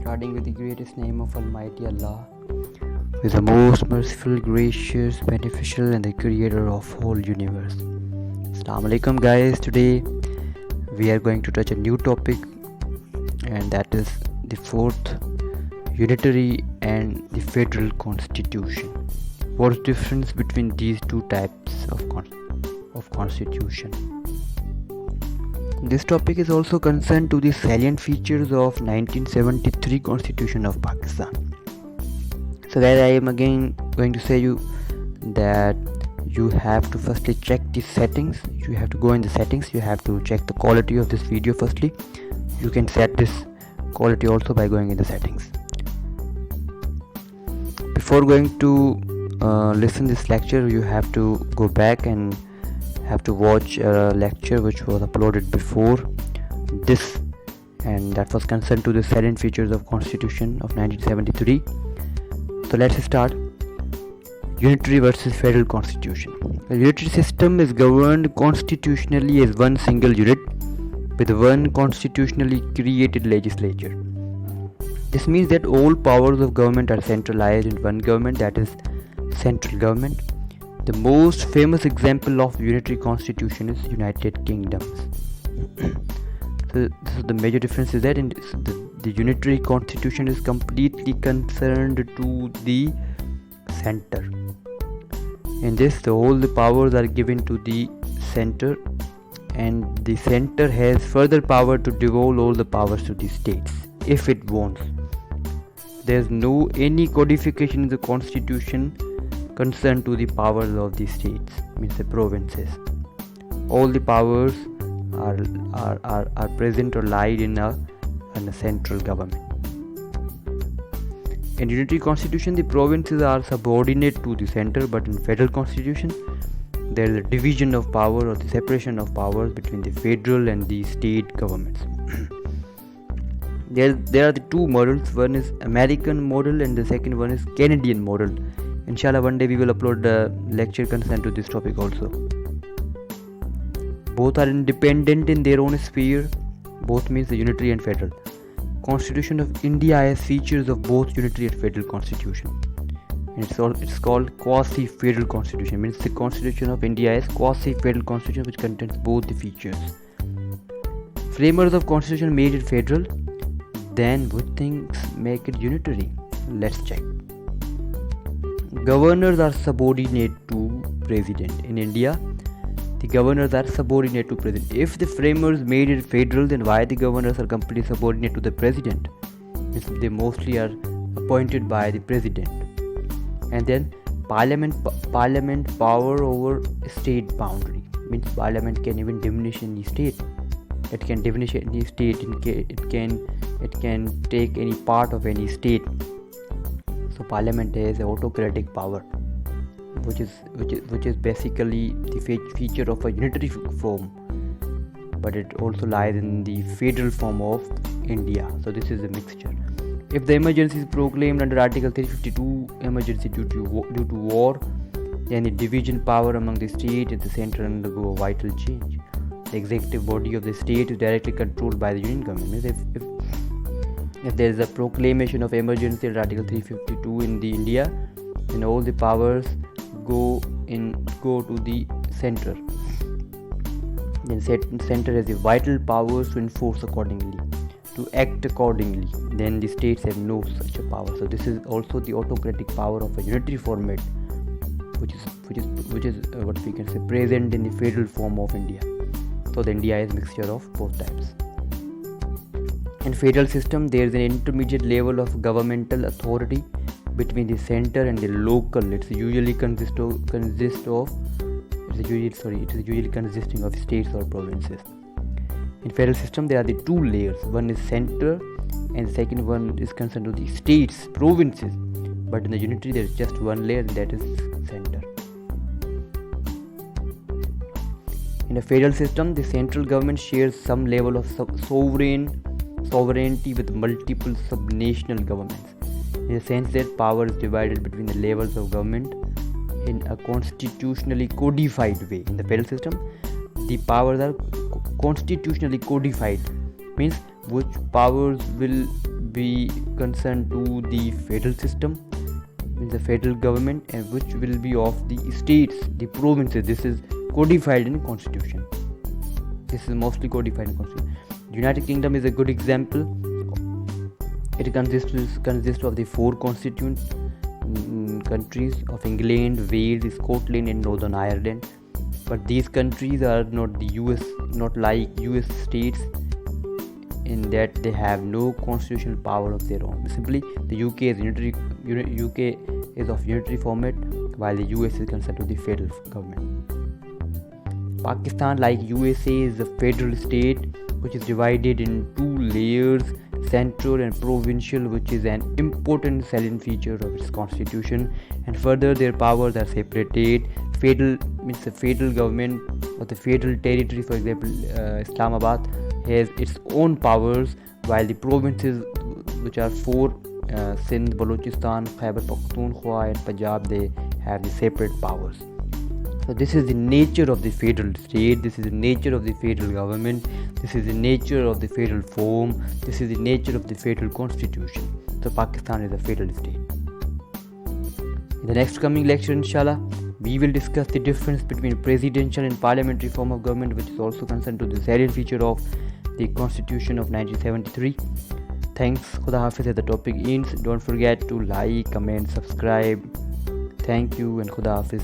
Starting with the greatest name of Almighty Allah, who is the most merciful, gracious, beneficial, and the creator of whole universe. Assalamu alaikum guys. Today we are going to touch a new topic, and that is the fourth, unitary and the federal constitution. What's the difference between these two types of constitution? This topic is also concerned to the salient features of 1973 Constitution of Pakistan. So guys, I am again going to say you that you have to firstly check the settings. You have to go in the settings. You have to check the quality of this video firstly. You can set this quality also by going in the settings. Before going to listen this lecture, you have to go back and have to watch a lecture which was uploaded before this, and that was concerned to the salient features of Constitution of 1973. So let's start. Unitary versus federal constitution. The unitary system is governed constitutionally as one single unit with one constitutionally created legislature. This means that all powers of government are centralized in one government, that is central government. The most famous example of unitary constitution is United Kingdom. So the major difference is that in the unitary constitution is completely concerned to the center. In this, all the powers are given to the center, and the center has further power to devolve all the powers to the states if it wants. There's no any codification in the constitution concerned to the powers of the states, means the provinces. All the powers are present or lied in a central government. In unitary constitution, the provinces are subordinate to the center, but in federal constitution, there is a division of power or the separation of powers between the federal and the state governments. There are the two models. One is American model and the second one is Canadian model. Inshallah, one day we will upload a lecture concerned to this topic also. Both are independent in their own sphere. Both means the unitary and federal. Constitution of India has features of both unitary and federal constitution. And it's called quasi-federal constitution. Means the Constitution of India is quasi-federal constitution which contains both the features. Framers of constitution made it federal. Then what things make it unitary? Let's check. Governors are subordinate to president. In India, the governors are subordinate to president. If the framers made it federal, then why the governors are completely subordinate to the president? They mostly are appointed by the president. And then parliament power over state boundary, means parliament can even diminish any state. It can diminish any state. It can take any part of any state. So parliament has an autocratic power, which is basically the feature of a unitary form, but it also lies in the federal form of India. So this is a mixture. If the emergency is proclaimed under Article 352, emergency due to war, then the division power among the state and the center undergo a vital change. The executive body of the state is directly controlled by the union government. If there is a proclamation of emergency under Article 352 in the India, then all the powers go to the center. Then center has the vital powers to enforce accordingly, to act accordingly. Then the states have no such a power. So this is also the autocratic power of a unitary format, which is what we can say present in the federal form of India. So the India is a mixture of both types. In federal system, there is an intermediate level of governmental authority between the center and the local. It's usually consisting of states or provinces. In federal system, there are the two layers. One is center, and second one is concerned with the states, provinces. But in the unitary, there is just one layer, and that is center. In a federal system, the central government shares some level of sovereignty with multiple subnational governments, in the sense that power is divided between the levels of government in a constitutionally codified way. In the federal system, the powers are constitutionally codified, means which powers will be concerned to the federal system, means the federal government, and which will be of the states, the provinces. This is codified in constitution. This is mostly codified in constitution. United Kingdom is a good example. It consists of the four constituent countries of England, Wales, Scotland, and Northern Ireland. But these countries are not the US, not like US states, in that they have no constitutional power of their own. Simply, the UK is UK is of unitary format, while the US is concerned to the federal government. Pakistan, like USA, is a federal state which is divided in two layers, central and provincial, which is an important salient feature of its constitution. And further, their powers are separated. Federal means the federal government or the federal territory, for example, Islamabad has its own powers, while the provinces, which are four, Sindh, Balochistan, Khyber Pakhtunkhwa, and Punjab, they have the separate powers. So this is the nature of the federal state, this is the nature of the federal government, this is the nature of the federal form, this is the nature of the federal constitution. So Pakistan is a federal state. In the next coming lecture, inshallah, we will discuss the difference between presidential and parliamentary form of government, which is also concerned to the salient feature of the Constitution of 1973. Thanks. Khuda Hafiz. As the topic ends, don't forget to like, comment, subscribe. Thank you, and Khuda Hafiz.